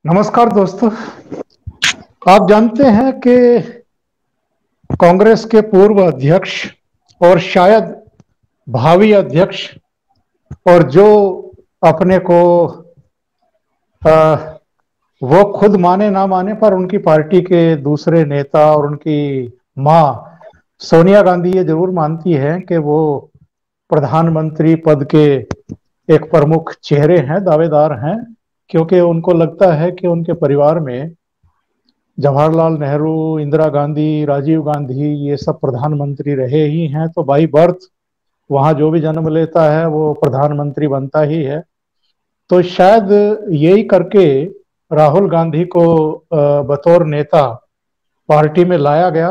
नमस्कार दोस्तों। आप जानते हैं कि कांग्रेस के पूर्व अध्यक्ष और शायद भावी अध्यक्ष और जो अपने को आ, वो खुद माने ना माने पर उनकी पार्टी के दूसरे नेता और उनकी मां सोनिया गांधी ये जरूर मानती है कि वो प्रधानमंत्री पद के एक प्रमुख चेहरे हैं, दावेदार हैं, क्योंकि उनको लगता है कि उनके परिवार में जवाहरलाल नेहरू, इंदिरा गांधी, राजीव गांधी ये सब प्रधानमंत्री रहे ही हैं, तो बाई बर्थ वहां जो भी जन्म लेता है वो प्रधानमंत्री बनता ही है। तो शायद यही करके राहुल गांधी को बतौर नेता पार्टी में लाया गया।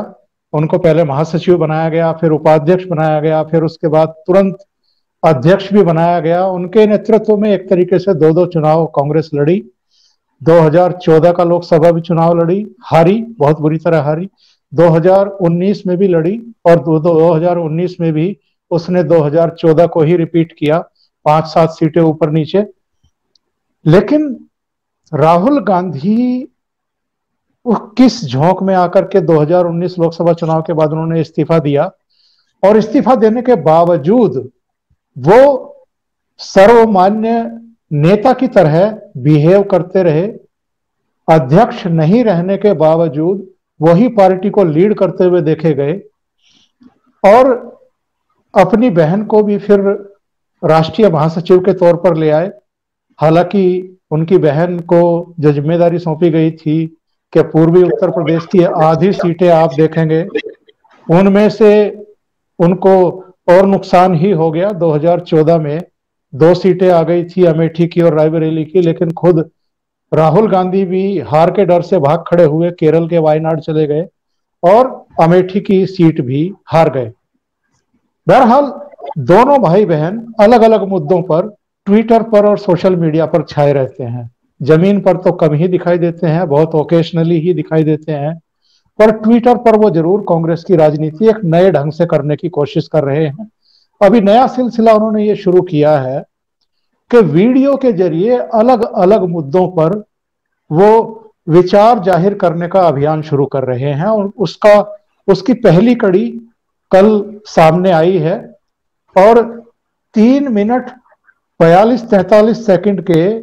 उनको पहले महासचिव बनाया गया, फिर उपाध्यक्ष बनाया गया, फिर उसके बाद तुरंत अध्यक्ष भी बनाया गया। उनके नेतृत्व में एक तरीके से दो दो चुनाव कांग्रेस लड़ी। 2014 का लोकसभा भी चुनाव लड़ी, हारी, बहुत बुरी तरह हारी। 2019 में भी लड़ी और 2019 में भी उसने 2014 को ही रिपीट किया, 5-7 सीटें ऊपर नीचे। लेकिन राहुल गांधी वो किस झोंक में आकर के 2019 लोकसभा चुनाव के बाद उन्होंने इस्तीफा दिया, और इस्तीफा देने के बावजूद वो सर्वमान्य नेता की तरह बिहेव करते रहे। अध्यक्ष नहीं रहने के बावजूद वही पार्टी को लीड करते हुए देखे गए और अपनी बहन को भी फिर राष्ट्रीय महासचिव के तौर पर ले आए। हालांकि उनकी बहन को जो जिम्मेदारी सौंपी गई थी कि पूर्वी उत्तर प्रदेश की आधी सीटें आप देखेंगे उनमें से उनको और नुकसान ही हो गया। 2014 में 2 सीटें आ गई थी, अमेठी की और रायबरेली की, लेकिन खुद राहुल गांधी भी हार के डर से भाग खड़े हुए, केरल के वायनाड चले गए और अमेठी की सीट भी हार गए। बहरहाल दोनों भाई बहन अलग अलग मुद्दों पर ट्विटर पर और सोशल मीडिया पर छाए रहते हैं। जमीन पर तो कम ही दिखाई देते हैं, बहुत ओकेशनली ही दिखाई देते हैं, पर ट्विटर पर वो जरूर कांग्रेस की राजनीति एक नए ढंग से करने की कोशिश कर रहे हैं। अभी नया सिलसिला उन्होंने ये शुरू किया है कि वीडियो के जरिए अलग अलग मुद्दों पर वो विचार जाहिर करने का अभियान शुरू कर रहे हैं और उसकी पहली कड़ी कल सामने आई है। और 3 मिनट 42-43 सेकंड के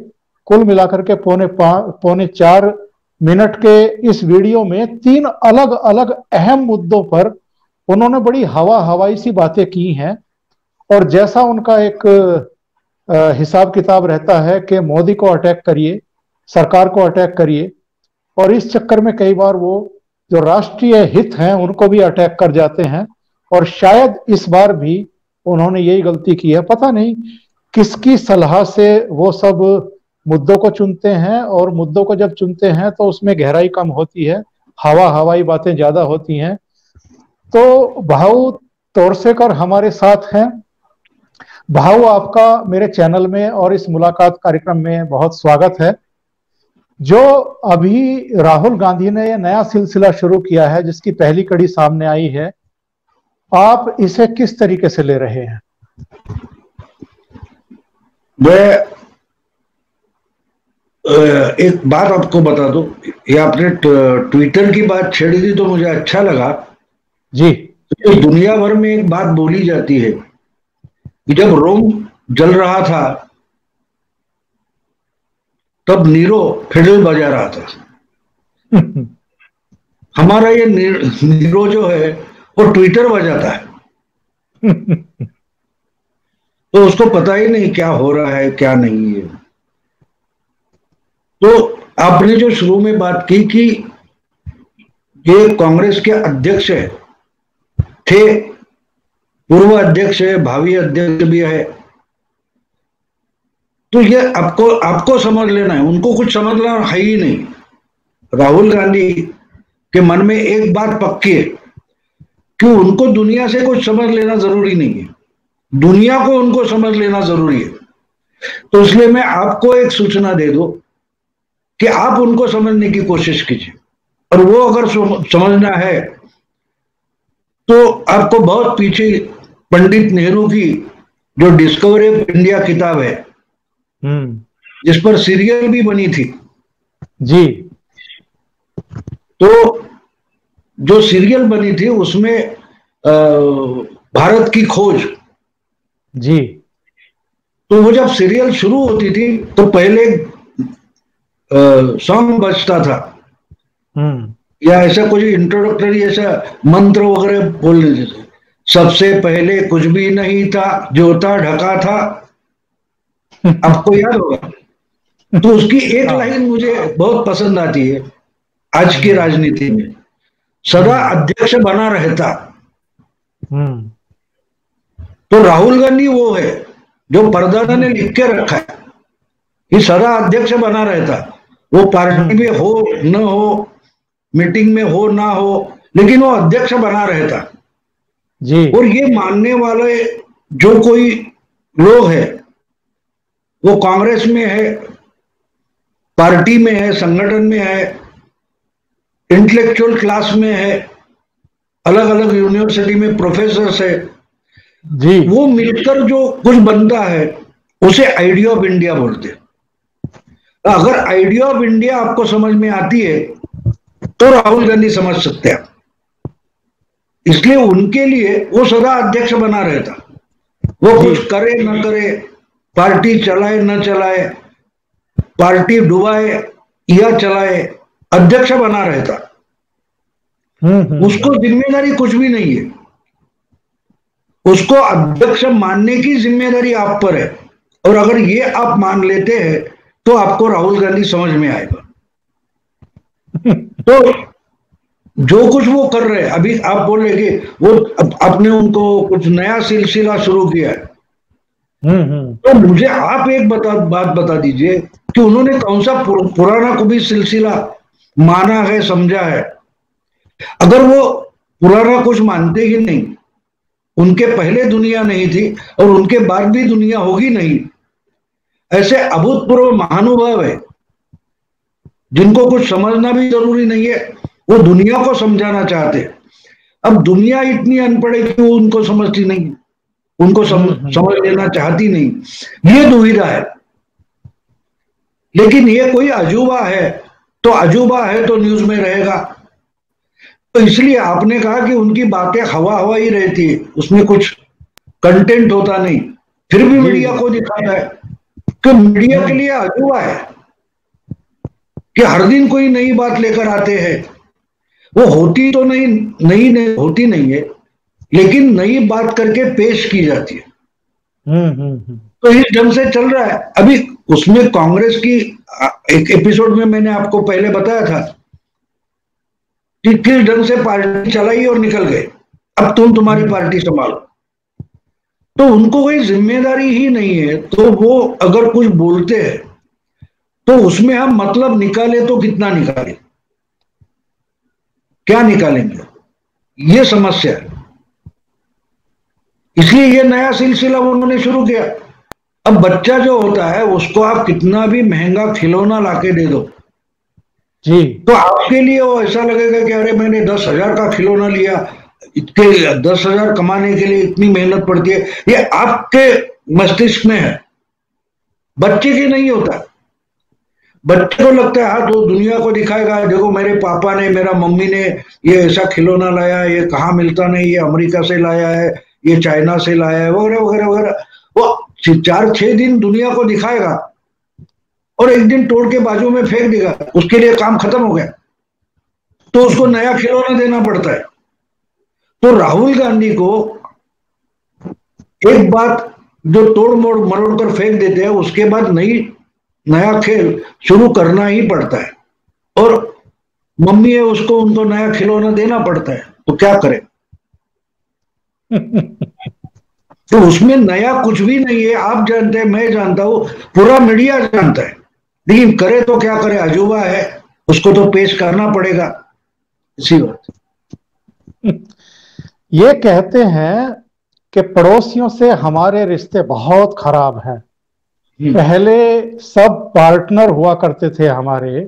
कुल मिलाकर के पौने 4 मिनट के इस वीडियो में 3 अलग अलग अहम मुद्दों पर उन्होंने बड़ी हवाई सी बातें की हैं। और जैसा उनका एक हिसाब किताब रहता है कि मोदी को अटैक करिए, सरकार को अटैक करिए, और इस चक्कर में कई बार वो जो राष्ट्रीय हित हैं उनको भी अटैक कर जाते हैं। और शायद इस बार भी उन्होंने यही गलती की है। पता नहीं किसकी सलाह से वो सब मुद्दों को चुनते हैं, और मुद्दों को जब चुनते हैं तो उसमें गहराई कम होती है, हवाई बातें ज्यादा होती हैं। तो भाऊ तोरसेकर हमारे साथ हैं। भाऊ, आपका मेरे चैनल में और इस मुलाकात कार्यक्रम में बहुत स्वागत है। जो अभी राहुल गांधी ने यह नया सिलसिला शुरू किया है जिसकी पहली कड़ी सामने आई है, आप इसे किस तरीके से ले रहे हैं? मैं एक बात आपको बता दूं, ये आपने ट्विटर की बात छेड़ी दी तो मुझे अच्छा लगा जी। तो दुनिया भर में एक बात बोली जाती है कि जब रोम जल रहा था तब नीरो फिडल बजा रहा था। हमारा ये नीरो जो है वो ट्विटर बजाता है। तो उसको पता ही नहीं क्या हो रहा है क्या नहीं है। तो आपने जो शुरू में बात की कि ये कांग्रेस के अध्यक्ष थे, पूर्व अध्यक्ष है, भावी अध्यक्ष भी है, तो ये आपको समझ लेना है, उनको कुछ समझना है ही नहीं। राहुल गांधी के मन में एक बात पक्की है कि उनको दुनिया से कुछ समझ लेना जरूरी नहीं है, दुनिया को उनको समझ लेना जरूरी है। तो इसलिए मैं आपको एक सूचना दे दूं कि आप उनको समझने की कोशिश कीजिए, और वो अगर समझना है तो आपको बहुत पीछे पंडित नेहरू की जो डिस्कवरी ऑफ इंडिया किताब है जिस पर सीरियल भी बनी थी, जी तो जो सीरियल बनी थी उसमें भारत की खोज, जी। तो वो जब सीरियल शुरू होती थी तो पहले सॉन्ग बजता था, हम्म। या ऐसा कुछ इंट्रोडक्टरी ऐसा मंत्र वगैरह बोलने जैसे, सबसे पहले कुछ भी नहीं था, जो था ढका था। आपको याद होगा। तो उसकी एक हाँ। लाइन मुझे बहुत पसंद आती है, आज की हम्म। राजनीति में सदा हम्म। अध्यक्ष बना रहता। हम्म। तो राहुल गांधी वो है जो परदादा ने हम्म। लिख के रखा है कि सदा अध्यक्ष बना रहता। वो पार्टी हम्म। में हो न हो, मीटिंग में हो ना हो, लेकिन वो अध्यक्ष बना रहता। जी। और ये मानने वाले जो कोई लोग हैं, वो कांग्रेस में है, पार्टी में है, संगठन में है, इंटेलेक्चुअल क्लास में है, अलग अलग यूनिवर्सिटी में प्रोफेसर है, जी। वो मिलकर जो कुछ बनता है उसे आइडिया ऑफ इंडिया बोलते हैं। अगर आइडिया ऑफ इंडिया आपको समझ में आती है तो राहुल गांधी समझ सकते हैं। इसलिए उनके लिए वो सदा अध्यक्ष बना रहता। वो जी। कुछ करे न करे, पार्टी चलाए न चलाए, पार्टी डुबाए या चलाए, अध्यक्ष बना रहता। हम्म। हम्म। उसको जिम्मेदारी कुछ भी नहीं है। उसको अध्यक्ष मानने की जिम्मेदारी आप पर है। और अगर ये आप मान लेते हैं तो आपको राहुल गांधी समझ में आएगा। तो जो कुछ वो कर रहे हैं, अभी आप बोल रहे कि वो आपने उनको कुछ नया सिलसिला शुरू किया है, हम्म। तो मुझे आप एक बात बता दीजिए कि उन्होंने कौन सा पुराना कभी सिलसिला माना है, समझा है। अगर वो पुराना कुछ मानते ही नहीं, उनके पहले दुनिया नहीं थी और उनके बाद भी दुनिया होगी नहीं, ऐसे अभूतपूर्व महानुभाव है जिनको कुछ समझना भी जरूरी नहीं है, वो दुनिया को समझाना चाहते हैं। अब दुनिया इतनी अनपढ़ है कि वो उनको समझती नहीं, उनको हम्म। समझ लेना चाहती नहीं। ये दुविधा है। लेकिन ये कोई अजूबा है, तो अजूबा है तो न्यूज में रहेगा। तो इसलिए आपने कहा कि उनकी बातें हवा हवा ही रहती है, उसमें कुछ कंटेंट होता नहीं, फिर भी जी। मीडिया जी। को दिखाता है। कि मीडिया के हम्म। लिए अजूबा है कि हर दिन कोई नई बात लेकर आते हैं। वो होती तो नहीं, नहीं होती नहीं है, लेकिन नई बात करके पेश की जाती है। हम्म। तो इस ढंग से चल रहा है अभी। उसमें कांग्रेस की एक एपिसोड में मैंने आपको पहले बताया था कि किस ढंग से पार्टी चलाई और निकल गए, अब तुम्हारी हम्म। पार्टी संभालो। तो उनको कोई जिम्मेदारी ही नहीं है, तो वो अगर कुछ बोलते हैं तो उसमें हम मतलब निकाले तो कितना निकाले, क्या निकालेंगे, ये समस्या है। इसलिए ये नया सिलसिला उन्होंने शुरू किया। अब बच्चा जो होता है उसको आप कितना भी महंगा खिलौना लाके दे दो, जी। तो आपके लिए वो ऐसा लगेगा कि अरे मैंने 10,000 का खिलौना लिया, इसके 10,000 कमाने के लिए इतनी मेहनत पड़ती है, ये आपके मस्तिष्क में है, बच्चे की नहीं होता। बच्चे को लगता है हाँ, तो दुनिया को दिखाएगा, देखो मेरे पापा ने, मेरा मम्मी ने ये ऐसा खिलौना लाया, ये कहाँ मिलता नहीं, ये अमेरिका से लाया है, ये चाइना से लाया है, वगैरह वगैरह वगैरह। वो 4-6 दिन दुनिया को दिखाएगा और एक दिन तोड़ के बाजू में फेंक देगा, उसके लिए काम खत्म हो गया। तो उसको नया खिलौना देना पड़ता है। तो राहुल गांधी को एक बात जो तोड़ मोड़ मरोड़ कर फेंक देते हैं, उसके बाद नया खेल शुरू करना ही पड़ता है। और मम्मी है, उसको उनको नया खिलौना देना पड़ता है, तो क्या करे। तो उसमें नया कुछ भी नहीं है, आप जानते हैं, मैं जानता हूं, पूरा मीडिया जानता है, लेकिन करे तो क्या करे, अजूबा है, उसको तो पेश करना पड़ेगा। इसी बात। ये कहते हैं कि पड़ोसियों से हमारे रिश्ते बहुत खराब हैं। हम्म। पहले सब पार्टनर हुआ करते थे हमारे,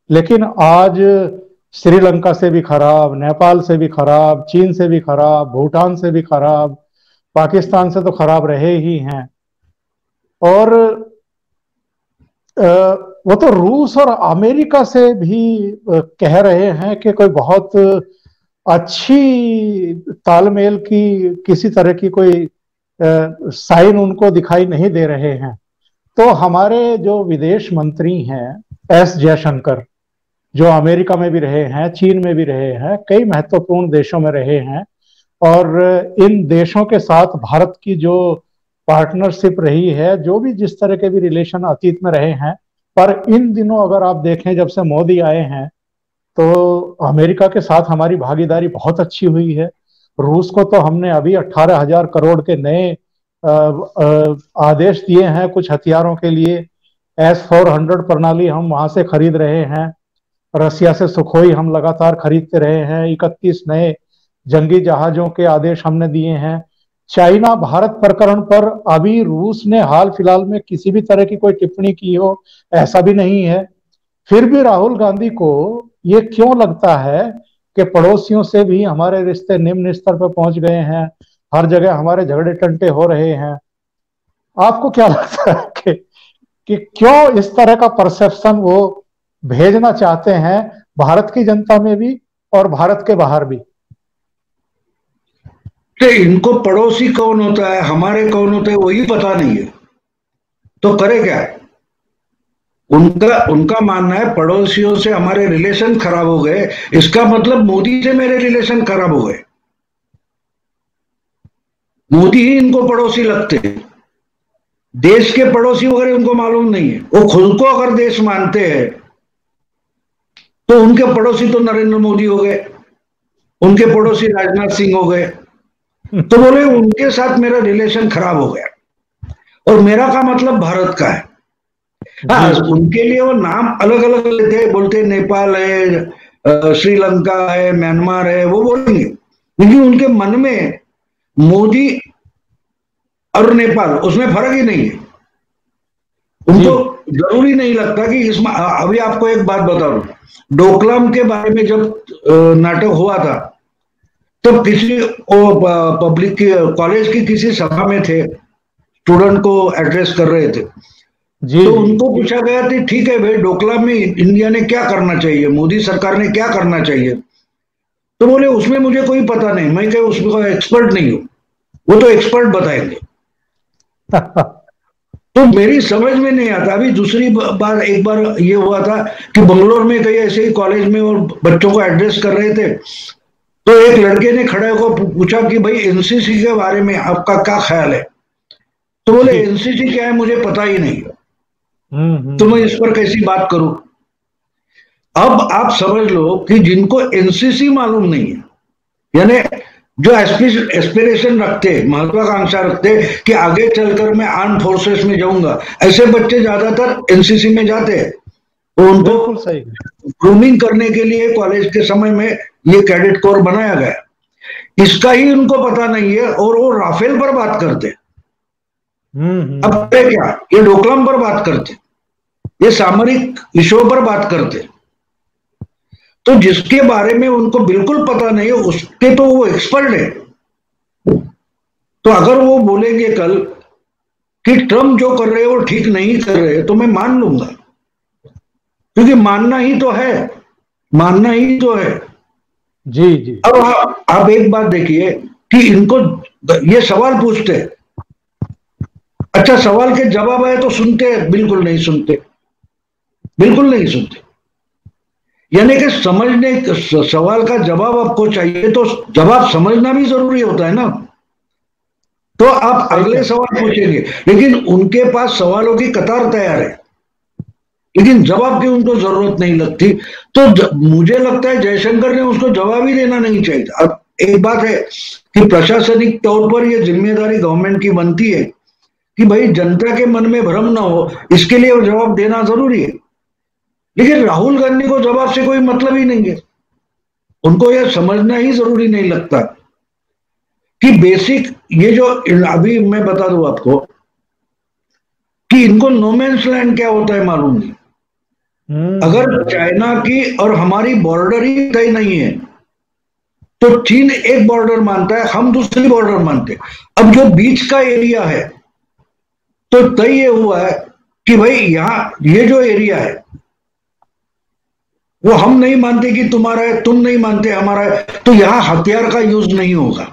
लेकिन आज श्रीलंका से भी खराब, नेपाल से भी खराब, चीन से भी खराब, भूटान से भी खराब, पाकिस्तान से तो खराब रहे ही हैं। और वो तो रूस और अमेरिका से भी कह रहे हैं कि कोई बहुत अच्छी तालमेल की किसी तरह की कोई साइन उनको दिखाई नहीं दे रहे हैं। तो हमारे जो विदेश मंत्री हैं, एस जयशंकर, जो अमेरिका में भी रहे हैं, चीन में भी रहे हैं, कई महत्वपूर्ण देशों में रहे हैं, और इन देशों के साथ भारत की जो पार्टनरशिप रही है, जो भी जिस तरह के भी रिलेशन अतीत में रहे हैं, पर इन दिनों अगर आप देखें जब से मोदी आए हैं तो अमेरिका के साथ हमारी भागीदारी बहुत अच्छी हुई है। रूस को तो हमने अभी 18,000 करोड़ के नए आदेश दिए हैं कुछ हथियारों के लिए। S-400 प्रणाली हम वहां से खरीद रहे हैं। रसिया से सुखोई हम लगातार खरीदते रहे हैं। 31 नए जंगी जहाजों के आदेश हमने दिए हैं। चाइना भारत प्रकरण पर अभी रूस ने हाल फिलहाल में किसी भी तरह की कोई टिप्पणी की हो, ऐसा भी नहीं है। फिर भी राहुल गांधी को ये क्यों लगता है कि पड़ोसियों से भी हमारे रिश्ते निम्न स्तर पर पहुंच गए हैं, हर जगह हमारे झगड़े टंटे हो रहे हैं? आपको क्या लगता है कि क्यों इस तरह का परसेप्शन वो भेजना चाहते हैं भारत की जनता में भी और भारत के बाहर भी? तो इनको पड़ोसी कौन होता है, हमारे कौन होते हैं, वही पता नहीं है, तो करे क्या? उनका उनका मानना है पड़ोसियों से हमारे रिलेशन खराब हो गए, इसका मतलब मोदी से मेरे रिलेशन खराब हो गए। मोदी ही इनको पड़ोसी लगते हैं। देश के पड़ोसी वगैरह उनको मालूम नहीं है। वो खुद को अगर देश मानते हैं तो उनके पड़ोसी तो नरेंद्र मोदी हो गए, उनके पड़ोसी राजनाथ सिंह हो गए। तो बोले उनके साथ मेरा रिलेशन खराब हो गया, और मेरा का मतलब भारत का है। हाँ, उनके लिए वो नाम अलग अलग लेते, बोलते नेपाल है, श्रीलंका है, म्यांमार है, वो बोलेंगे, लेकिन उनके मन में मोदी और नेपाल उसमें फर्क ही नहीं है। उनको जरूरी नहीं लगता कि इसमें। अभी आपको एक बात बता दूं, डोकलाम के बारे में जब नाटक हुआ था तो किसी पब्लिक की कॉलेज की किसी सभा में थे, स्टूडेंट को एड्रेस कर रहे थे। तो उनको पूछा गया था, ठीक है भाई, डोकलाम में इंडिया ने क्या करना चाहिए, मोदी सरकार ने क्या करना चाहिए? तो बोले उसमें मुझे कोई पता नहीं, मैं क्या उसमें एक्सपर्ट नहीं हूं, वो तो एक्सपर्ट बताएंगे। तो मेरी समझ में नहीं आता। अभी दूसरी बार एक बार ये हुआ था कि बंगलोर में कहीं ऐसे ही कॉलेज में और बच्चों को एड्रेस कर रहे थे, तो एक लड़के ने खड़े होकर पूछा कि भाई एनसीसी के बारे में आपका क्या ख्याल है? तो बोले एनसीसी क्या है मुझे पता ही नहीं, तो मैं इस पर कैसी बात करूं? अब आप समझ लो कि जिनको एनसीसी मालूम नहीं है, यानी जो एस्पिरेशन रखते, महत्वाकांक्षा रखते कि आगे चलकर मैं आर्म फोर्सेस में जाऊंगा, ऐसे बच्चे ज्यादातर एनसीसी में जाते हैं। तो उनको ग्रूमिंग करने के लिए कॉलेज के समय में ये कैडेट कोर बनाया गया, इसका ही उनको पता नहीं है, और वो राफेल पर बात करते। अब क्या, ये डोकलाम पर बात करते, ये सामरिक विषयों पर बात करते। तो जिसके बारे में उनको बिल्कुल पता नहीं है उसके तो वो एक्सपर्ट है। तो अगर वो बोलेंगे कल कि ट्रम्प जो कर रहे हैं वो ठीक नहीं कर रहे, तो मैं मान लूंगा, क्योंकि मानना ही तो है, मानना ही तो है। जी जी। अब आप एक बात देखिए कि इनको ये सवाल पूछते, अच्छा सवाल के जवाब आए तो सुनते, बिल्कुल नहीं सुनते, बिल्कुल नहीं सुनते। यानी कि समझने, सवाल का जवाब आपको चाहिए तो जवाब समझना भी जरूरी होता है ना, तो आप अगले सवाल पूछेंगे, लेकिन उनके पास सवालों की कतार तैयार है, लेकिन जवाब की उनको जरूरत नहीं लगती। तो मुझे लगता है जयशंकर ने उसको जवाब ही देना नहीं चाहिए। अब एक बात है कि प्रशासनिक तौर पर यह जिम्मेदारी गवर्नमेंट की बनती है कि भाई जनता के मन में भ्रम ना हो, इसके लिए जवाब देना जरूरी है। लेकिन राहुल गांधी को जवाब से कोई मतलब ही नहीं है, उनको यह समझना ही जरूरी नहीं लगता कि बेसिक ये जो, अभी मैं बता दूं आपको कि इनको नोमैन्स लैंड क्या होता है मालूम नहीं। अगर चाइना की और हमारी बॉर्डर ही तय नहीं है तो चीन एक बॉर्डर मानता है, हम दूसरी बॉर्डर मानते हैं। अब जो बीच का एरिया है तो तय ये हुआ है कि भाई यहाँ ये जो एरिया है वो हम नहीं मानते कि तुम्हारा है, तुम नहीं मानते हमारा है, तो यहाँ हथियार का यूज नहीं होगा।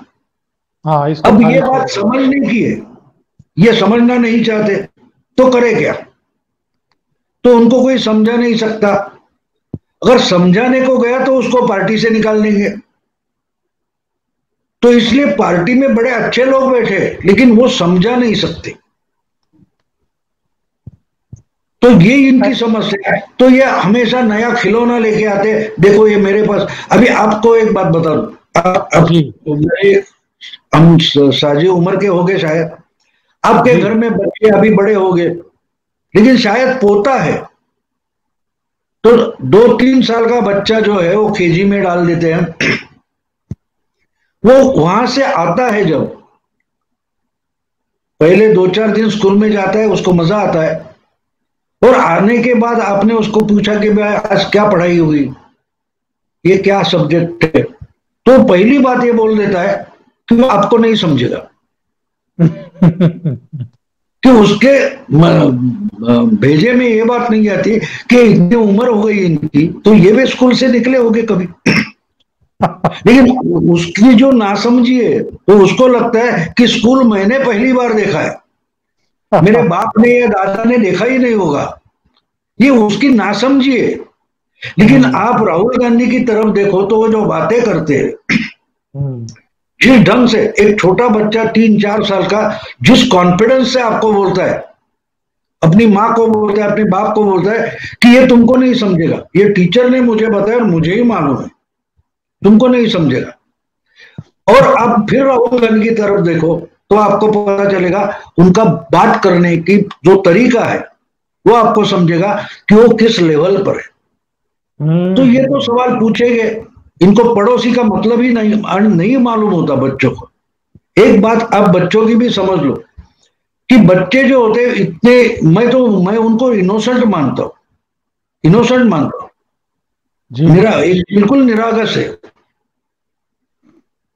हाँ, इसको अब ये खाली बात छोड़ दो। समझने की है, ये समझना नहीं चाहते, तो करे क्या? तो उनको कोई समझा नहीं सकता। अगर समझाने को गया तो उसको पार्टी से निकाल देंगे। तो इसलिए पार्टी में बड़े अच्छे लोग बैठे, लेकिन वो समझा नहीं सकते। तो ये इनकी समस्या है। तो ये हमेशा नया खिलौना लेके आते, देखो ये मेरे पास। अभी आपको एक बात बता दूं, जी हम साझी उम्र के हो गए शायद, आपके जी। घर में बच्चे अभी बड़े हो गए, लेकिन शायद पोता है, तो 2-3 साल का बच्चा जो है वो केजी में डाल देते हैं। वो वहां से आता है, जब पहले 2-4 दिन स्कूल में जाता है उसको मजा आता है, और आने के बाद आपने उसको पूछा कि भाई आज क्या पढ़ाई हुई, ये क्या सब्जेक्ट है, तो पहली बात ये बोल देता है कि वो आपको नहीं समझेगा। कि उसके भेजे में ये बात नहीं आती कि इतनी उम्र हो गई इनकी, तो ये भी स्कूल से निकले होंगे कभी। लेकिन उसकी जो नासमझी है, तो उसको लगता है कि स्कूल मैंने पहली बार देखा है, मेरे बाप ने या दादा ने देखा ही नहीं होगा। ये उसकी नासमझी है। लेकिन आप राहुल गांधी की तरफ देखो तो वो जो बातें करते हैं, जिस ढंग से एक छोटा बच्चा 3-4 साल का जिस कॉन्फिडेंस से आपको बोलता है, अपनी माँ को बोलता है, अपने बाप को बोलता है कि ये तुमको नहीं समझेगा, ये टीचर ने मुझे बताया और मुझे ही मालूम है, तुमको नहीं समझेगा। और अब फिर राहुल गांधी की तरफ देखो तो आपको पता चलेगा उनका बात करने की जो तरीका है, वो आपको समझेगा कि वो किस लेवल पर है। तो ये तो सवाल पूछेंगे। इनको पड़ोसी का मतलब ही नहीं मालूम होता बच्चों को। एक बात आप बच्चों की भी समझ लो कि बच्चे जो होते हैं इतने, मैं उनको इनोसेंट मानता हूं, इनोसेंट मानता हूं, जी बिल्कुल निरागस है।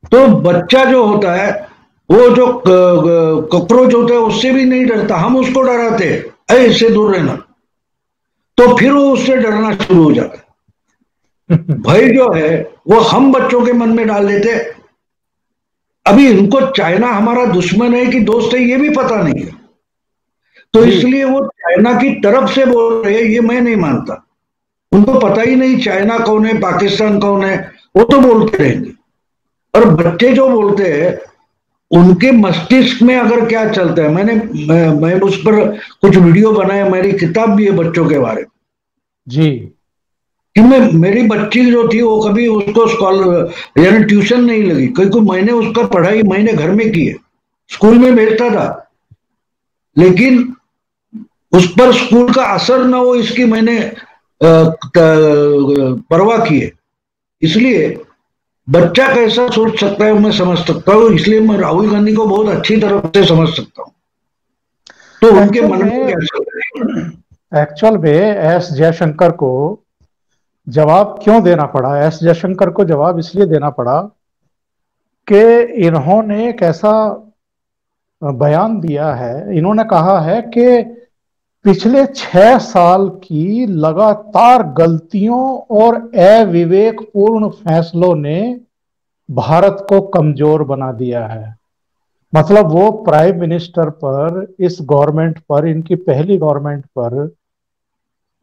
तो बच्चा जो होता है वो जो कॉकरोच होता है उससे भी नहीं डरता, हम उसको डराते हैं, अरे इससे दूर रहना, तो फिर वो उससे डरना शुरू हो जाता है। भय जो है वो हम बच्चों के मन में डाल देते। अभी इनको चाइना हमारा दुश्मन है कि दोस्त है ये भी पता नहीं है, तो जी। इसलिए वो चाइना की तरफ से बोल रहे हैं, ये मैं नहीं मानता। उनको पता ही नहीं चाइना कौन है, पाकिस्तान कौन है, वो तो बोलते रहेंगे। और बच्चे जो बोलते हैं उनके मस्तिष्क में अगर क्या चलता है, मैं उस पर कुछ वीडियो बनाया, मेरी किताब भी है बच्चों के बारे में, जी कि मेरी बच्ची जो थी वो कभी उसको स्कॉलर यानी ट्यूशन नहीं लगी, क्योंकि मैंने उसका पढ़ाई मैंने घर में की है, स्कूल में भेजता था, लेकिन उस पर स्कूल का असर ना हो इसकी मैंने परवाह की है। इसलिए बच्चा कैसा सोच सकता है मैं समझ सकता हूँ, इसलिए मैं राहुल गांधी को बहुत अच्छी तरह से समझ सकता हूँ। तो उनके एक्चुअल मन में क्या चल रहा है? में एक्चुअल में एस जयशंकर को जवाब क्यों देना पड़ा? एस जयशंकर को जवाब इसलिए देना पड़ा कि इन्होंने एक ऐसा बयान दिया है, इन्होंने कहा है कि पिछले 6 साल की लगातार गलतियों और अविवेकपूर्ण फैसलों ने भारत को कमजोर बना दिया है। मतलब वो प्राइम मिनिस्टर पर, इस गवर्नमेंट पर, इनकी पहली गवर्नमेंट पर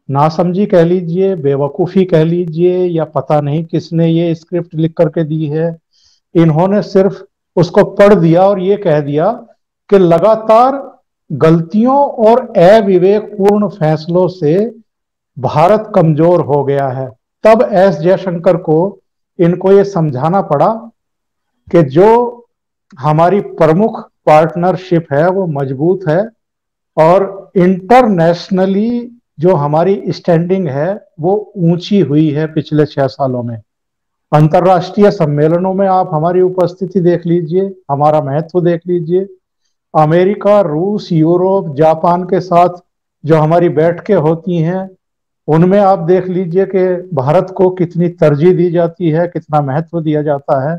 नासमझी कह लीजिए, बेवकूफ़ी कह लीजिए, या पता नहीं किसने ये स्क्रिप्ट लिख करके दी है, इन्होंने सिर्फ उसको पढ़ दिया और ये कह दिया कि लगातार गलतियों और अविवेकपूर्ण फैसलों से भारत कमजोर हो गया है। तब एस जयशंकर को इनको ये समझाना पड़ा कि जो हमारी प्रमुख पार्टनरशिप है वो मजबूत है, और इंटरनेशनली जो हमारी स्टैंडिंग है वो ऊंची हुई है पिछले 6 सालों में। अंतर्राष्ट्रीय सम्मेलनों में आप हमारी उपस्थिति देख लीजिए, हमारा महत्व देख लीजिए। अमेरिका, रूस, यूरोप, जापान के साथ जो हमारी बैठकें होती हैं उनमें आप देख लीजिए कि भारत को कितनी तरजीह दी जाती है, कितना महत्व दिया जाता है।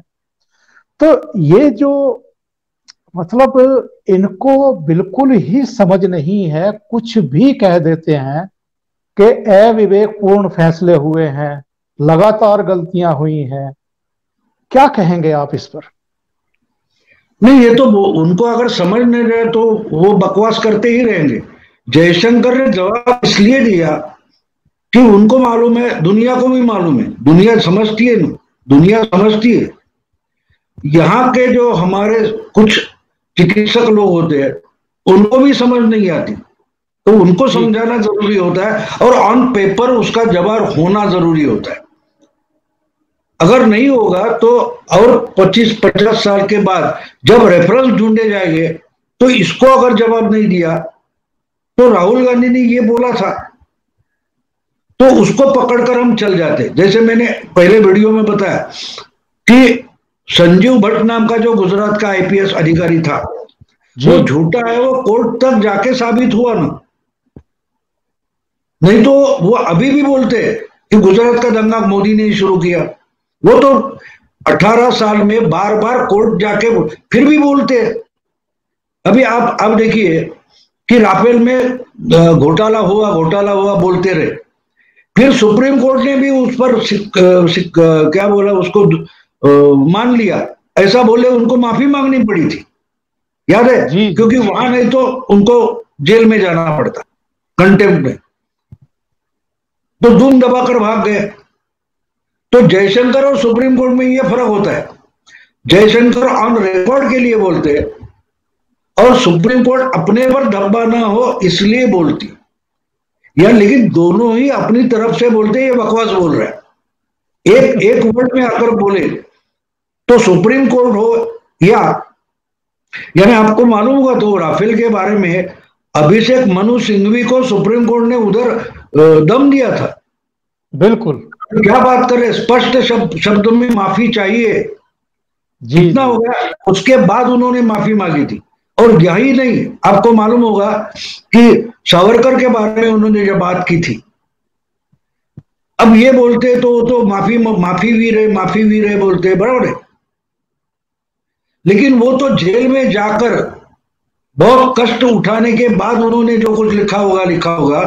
तो ये जो मतलब इनको बिल्कुल ही समझ नहीं है, कुछ भी कह देते हैं कि अविवेकपूर्ण फैसले हुए हैं, लगातार गलतियां हुई हैं। क्या कहेंगे आप इस पर? नहीं, ये तो उनको अगर समझ नहीं रहे तो वो बकवास करते ही रहेंगे। जयशंकर ने जवाब इसलिए दिया कि उनको मालूम है, दुनिया को भी मालूम है, दुनिया समझती है ना, दुनिया समझती है। यहाँ के जो हमारे कुछ चिकित्सक लोग होते हैं उनको भी समझ नहीं आती, तो उनको जी समझाना जरूरी होता है और ऑन पेपर उसका जवाब होना जरूरी होता है। अगर नहीं होगा तो और 25-50 साल के बाद जब रेफरेंस ढूंढे जाएंगे तो इसको अगर जवाब नहीं दिया तो राहुल गांधी ने ये बोला था तो उसको पकड़कर हम चल जाते। जैसे मैंने पहले वीडियो में बताया कि संजीव भट्ट नाम का जो गुजरात का आईपीएस अधिकारी था जी वो झूठा है, वो कोर्ट तक जाके साबित हुआ ना। नहीं तो वो अभी भी बोलते कि गुजरात का दंगा मोदी ने शुरू किया। वो तो 18 साल में बार बार कोर्ट जाके फिर भी बोलते। अभी आप अब देखिए कि राफेल में घोटाला हुआ बोलते रहे, फिर सुप्रीम कोर्ट ने भी उस पर क्या बोला उसको मान लिया। ऐसा बोले उनको माफी मांगनी पड़ी थी, याद है? जी जी क्योंकि वहां नहीं तो उनको जेल में जाना पड़ता, कंटेम्प्ट में, तो धूम दबाकर भाग गए। तो जयशंकर और सुप्रीम कोर्ट में यह फर्क होता है, जयशंकर ऑन रिकॉर्ड के लिए बोलते हैं और सुप्रीम कोर्ट अपने पर दबा ना हो इसलिए बोलती। या लेकिन दोनों ही अपनी तरफ से बोलते हैं ये बकवास बोल रहा है। एक एक वर्ड में आकर बोले तो सुप्रीम कोर्ट हो या यानी आपको मालूम होगा तो राफेल के बारे में अभिषेक मनु सिंघवी को सुप्रीम कोर्ट ने उधर दम दिया था। बिल्कुल। क्या बात करें, स्पष्ट शब्दों में माफी चाहिए, जी इतना जी हो गया। उसके बाद उन्होंने माफी मांगी थी। और यही नहीं, आपको मालूम होगा कि सावरकर के बारे में उन्होंने जब बात की थी, अब ये बोलते तो माफी वीर है बोलते, बराबर है। लेकिन वो तो जेल में जाकर बहुत कष्ट उठाने के बाद उन्होंने जो कुछ लिखा होगा।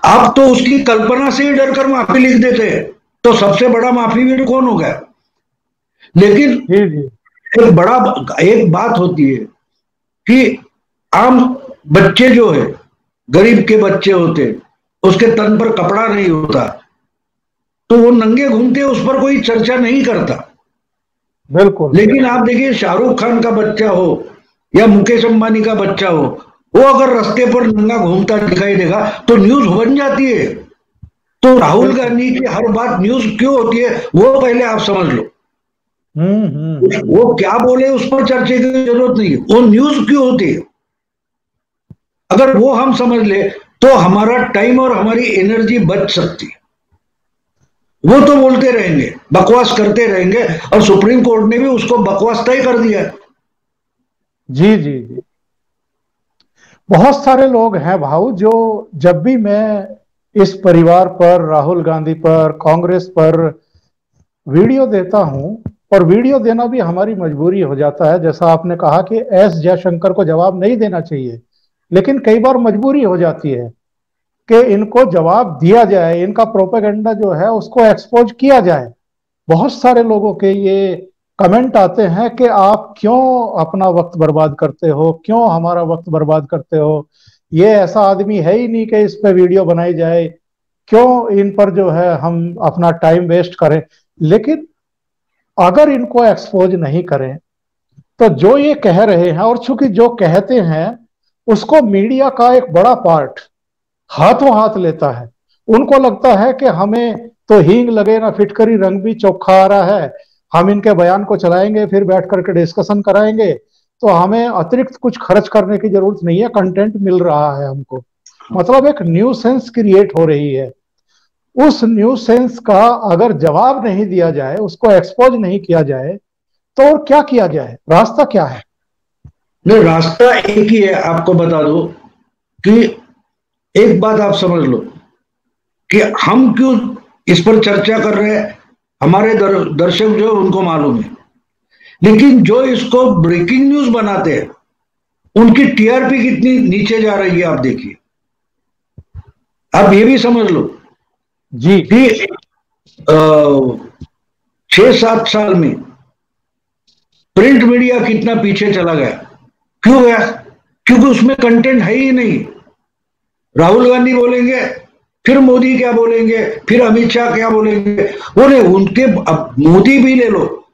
आप तो उसकी कल्पना से ही डरकर माफी लिख देते हैं, तो सबसे बड़ा माफी वीर कौन हो गया? लेकिन जी जी एक बात होती है कि आम बच्चे जो है, गरीब के बच्चे होते, उसके तन पर कपड़ा नहीं होता तो वो नंगे घूमते, उस पर कोई चर्चा नहीं करता। बिल्कुल। लेकिन आप देखिए शाहरुख खान का बच्चा हो या मुकेश अंबानी का बच्चा हो, वो अगर रास्ते पर नंगा घूमता दिखाई देगा तो न्यूज बन जाती है। तो राहुल बिल्कुल। गांधी की हर बात न्यूज क्यों होती है वो पहले आप समझ लो। वो हम्म। क्या बोले उस पर चर्चा की जरूरत नहीं है, वो न्यूज क्यों होती है। अगर वो हम समझ ले तो हमारा टाइम और हमारी एनर्जी बच सकती है। वो तो बोलते रहेंगे, बकवास करते रहेंगे, और सुप्रीम कोर्ट ने भी उसको बकवास तय कर दिया है। जी जी जी। बहुत सारे लोग हैं भाऊ, जो जब भी मैं इस परिवार पर, राहुल गांधी पर, कांग्रेस पर वीडियो देता हूं, और वीडियो देना भी हमारी मजबूरी हो जाता है, जैसा आपने कहा कि एस जयशंकर को जवाब नहीं देना चाहिए, लेकिन कई बार मजबूरी हो जाती है कि इनको जवाब दिया जाए, इनका प्रोपेगेंडा जो है उसको एक्सपोज किया जाए। बहुत सारे लोगों के ये कमेंट आते हैं कि आप क्यों अपना वक्त बर्बाद करते हो, क्यों हमारा वक्त बर्बाद करते हो, ये ऐसा आदमी है ही नहीं कि इस पे वीडियो बनाई जाए, क्यों इन पर जो है हम अपना टाइम वेस्ट करें। लेकिन अगर इनको एक्सपोज नहीं करें तो जो ये कह रहे हैं, और चूंकि जो कहते हैं उसको मीडिया का एक बड़ा पार्ट हाथों हाथ लेता है, उनको लगता है कि हमें तो हींग लगे ना फिटकरी, रंग भी चोखा आ रहा है, हम इनके बयान को चलाएंगे फिर बैठ करके डिस्कशन कराएंगे, तो हमें अतिरिक्त कुछ खर्च करने की जरूरत नहीं है, कंटेंट मिल रहा है हमको। मतलब एक न्यू सेंस क्रिएट हो रही है। उस न्यू सेंस का अगर जवाब नहीं दिया जाए, उसको एक्सपोज नहीं किया जाए, तो और क्या किया जाए, रास्ता क्या है? नहीं, रास्ता एक ही है, आपको बता दो कि एक बात आप समझ लो कि हम क्यों इस पर चर्चा कर रहे हैं। हमारे दर्शक जो है उनको मालूम है लेकिन जो इसको ब्रेकिंग न्यूज बनाते हैं उनकी टीआरपी कितनी नीचे जा रही है, आप देखिए। आप ये भी समझ लो जी कि 6-7 साल में प्रिंट मीडिया कितना पीछे चला गया। क्यों गया? क्योंकि उसमें कंटेंट है ही नहीं। राहुल गांधी बोलेंगे, फिर मोदी क्या बोलेंगे, फिर अमित शाह क्या बोलेंगे, वो नहीं उनके। अब मोदी भी ले लो,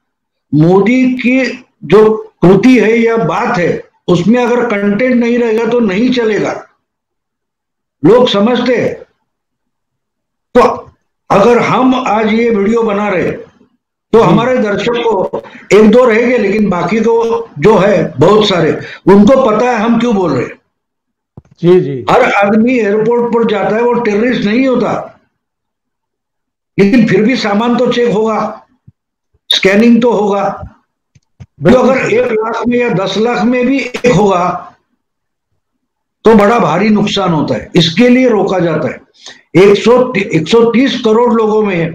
मोदी की जो कृति है या बात है उसमें अगर कंटेंट नहीं रहेगा तो नहीं चलेगा, लोग समझते हैं। तो अगर हम आज ये वीडियो बना रहे तो हमारे दर्शक को एक दो रहेंगे, लेकिन बाकी को जो है बहुत सारे, उनको पता है हम क्यों बोल रहे हैं। जी जी। हर आदमी एयरपोर्ट पर जाता है, वो टेररिस्ट नहीं होता, लेकिन फिर भी सामान तो चेक होगा, स्कैनिंग तो होगा। जो अगर 1 लाख में या 10 लाख में भी एक होगा तो बड़ा भारी नुकसान होता है, इसके लिए रोका जाता है। 130 करोड़ लोगों में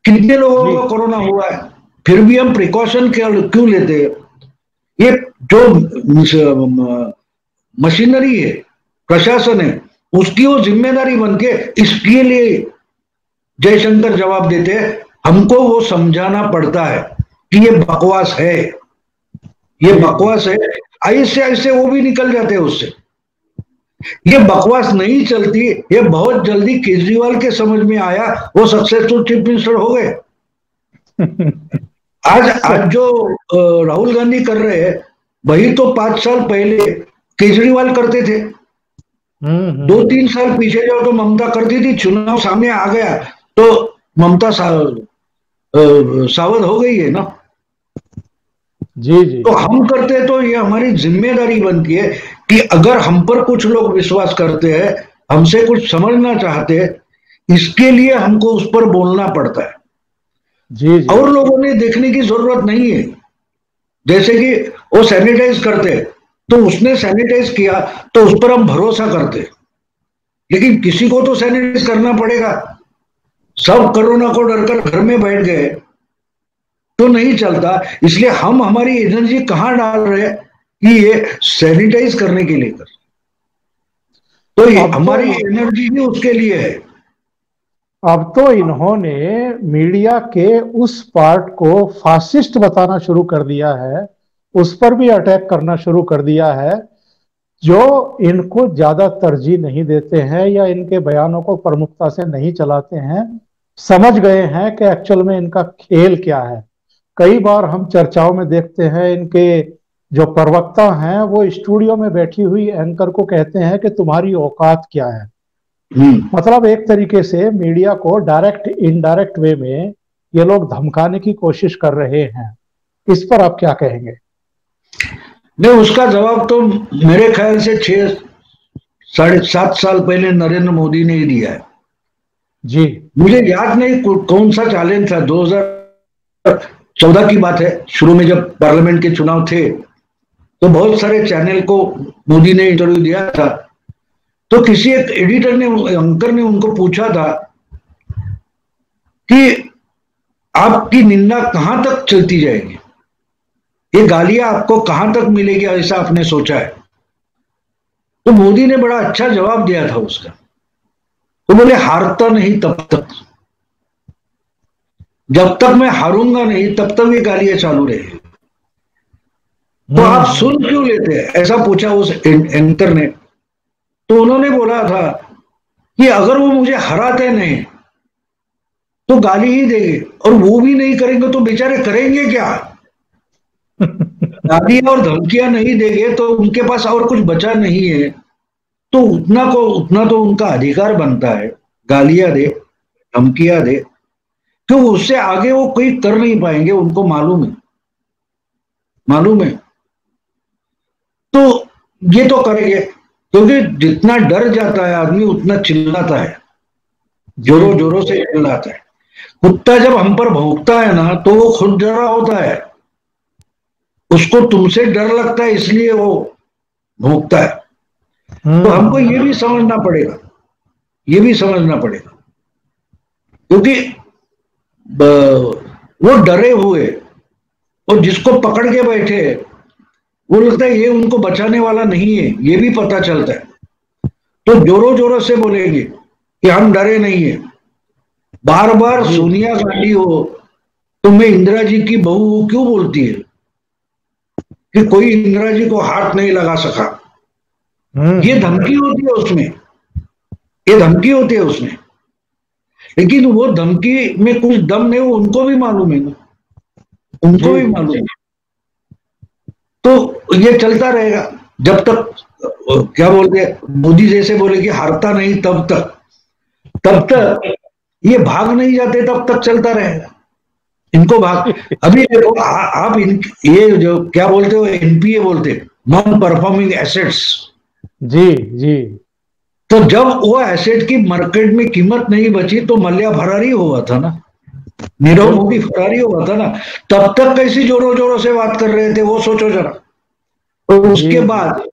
कितने लोगों को कोरोना हुआ है, फिर भी हम प्रिकॉशन क्यों लेते हैं? ये जो मशीनरी है, प्रशासन है, उसकी वो जिम्मेदारी बन के इसके लिए जयशंकर जवाब देते हैं। हमको वो समझाना पड़ता है कि ये बकवास है, ये बकवास है। ऐसे ऐसे वो भी निकल जाते हैं उससे। ये बकवास नहीं चलती, ये बहुत जल्दी केजरीवाल के समझ में आया, वो सक्सेसफुल चीफ मिनिस्टर हो गए। आज जो राहुल गांधी कर रहे हैं वही तो 5 साल पहले केजरीवाल करते थे। 2-3 साल पीछे जाओ तो ममता करती थी, चुनाव सामने आ गया तो ममता सावध हो गई है ना। जी जी। तो हम करते तो ये हमारी जिम्मेदारी बनती है कि अगर हम पर कुछ लोग विश्वास करते हैं, हमसे कुछ समझना चाहते हैं, इसके लिए हमको उस पर बोलना पड़ता है। जी जी। और लोगों ने देखने की जरूरत नहीं है। जैसे कि वो सैनिटाइज करते तो उसने सैनिटाइज किया तो उस पर हम भरोसा करते, लेकिन किसी को तो सैनिटाइज करना पड़ेगा। सब कोरोना को डरकर घर में बैठ गए तो नहीं चलता। इसलिए हम हमारी एनर्जी कहां डाल रहे हैं कि ये सैनिटाइज करने के लिए कर, तो ये हमारी एनर्जी भी उसके लिए है। अब तो इन्होंने मीडिया के उस पार्ट को फासिस्ट बताना शुरू कर दिया है, उस पर भी अटैक करना शुरू कर दिया है, जो इनको ज्यादा तरजीह नहीं देते हैं या इनके बयानों को प्रमुखता से नहीं चलाते हैं। समझ गए हैं कि एक्चुअल में इनका खेल क्या है। कई बार हम चर्चाओं में देखते हैं इनके जो प्रवक्ता हैं वो स्टूडियो में बैठी हुई एंकर को कहते हैं कि तुम्हारी औकात क्या है। मतलब एक तरीके से मीडिया को डायरेक्ट इनडायरेक्ट वे में ये लोग धमकाने की कोशिश कर रहे हैं। इस पर आप क्या कहेंगे? नहीं, उसका जवाब तो मेरे ख्याल से 6-7.5 साल पहले नरेंद्र मोदी ने ही दिया है। जी। मुझे याद नहीं कौन सा चैलेंज था, 2014 की बात है। शुरू में जब पार्लियामेंट के चुनाव थे तो बहुत सारे चैनल को मोदी ने इंटरव्यू दिया था। तो किसी एक एडिटर ने, एंकर ने उनको पूछा था कि आपकी निंदा कहां तक चलती जाएगी, ये गालियां आपको कहां तक मिलेगी, ऐसा आपने सोचा है? तो मोदी ने बड़ा अच्छा जवाब दिया था उसका। तो बोले, हारता नहीं तब तक, जब तक मैं हारूंगा नहीं तब तक ये गालियां चालू रहेगी। तो आप सुन क्यों लेते हैं, ऐसा पूछा उस एंकर ने। तो उन्होंने बोला था कि अगर वो मुझे हराते नहीं तो गाली ही देंगे, और वो भी नहीं करेंगे तो बेचारे करेंगे क्या? गालियां और धमकियां नहीं देंगे तो उनके पास और कुछ बचा नहीं है। तो उतना तो उनका अधिकार बनता है, गालियां दे, धमकियां दे, क्यों? उससे आगे वो कोई कर नहीं पाएंगे, उनको मालूम है, मालूम है। तो ये तो करेंगे, क्योंकि जितना डर जाता है आदमी उतना चिल्लाता है, जोरों जोरों से चिल्लाता है। कुत्ता जब हम पर भौंकता है ना तो वो खुद डरा होता है, उसको तुमसे डर लगता है इसलिए वो भौंकता है। तो हमको ये भी समझना पड़ेगा, ये भी समझना पड़ेगा, क्योंकि वो डरे हुए और जिसको पकड़ के बैठे वो लगता है ये उनको बचाने वाला नहीं है, ये भी पता चलता है, तो जोरों जोरों से बोलेंगे कि हम डरे नहीं है। बार बार सोनिया गांधी हो तो मैं इंदिरा जी की बहू हूं क्यों बोलती है कि कोई इंदिरा जी को हाथ नहीं लगा सका। ये धमकी होती है उसमें, ये धमकी होती है उसमें, लेकिन वो धमकी में कुछ दम नहीं, वो उनको भी मालूम है ना, उनको भी मालूम है। तो ये चलता रहेगा जब तक, क्या बोलते हैं मोदी जैसे बोले कि हारता नहीं तब तक ये भाग नहीं जाते, तब तक चलता रहेगा इनको भाग। अभी देखो आप ये जो क्या बोलते हो एनपीए बोलते, नॉन परफॉर्मिंग एसेट्स। जी जी। तो जब वो एसेट की मार्केट में कीमत नहीं बची तो मल्ल्या फरारी हुआ था ना, नीरव मोदी फरारी हुआ था ना, तब तक कैसी जोरों जोरों से बात कर रहे थे वो सोचो जरा। तो उसके बाद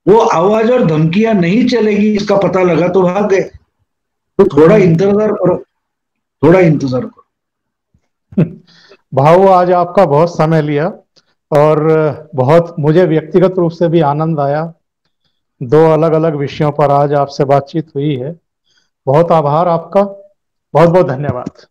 वो आवाज और धमकियां नहीं चलेगी इसका पता लगा तो भाग गए। तो थोड़ा इंतजार करो, थोड़ा इंतजार करो। भाऊ आज आपका बहुत समय लिया और बहुत मुझे व्यक्तिगत रूप से भी आनंद आया। दो अलग अलग विषयों पर आज आपसे बातचीत हुई है। बहुत आभार आपका, बहुत बहुत धन्यवाद।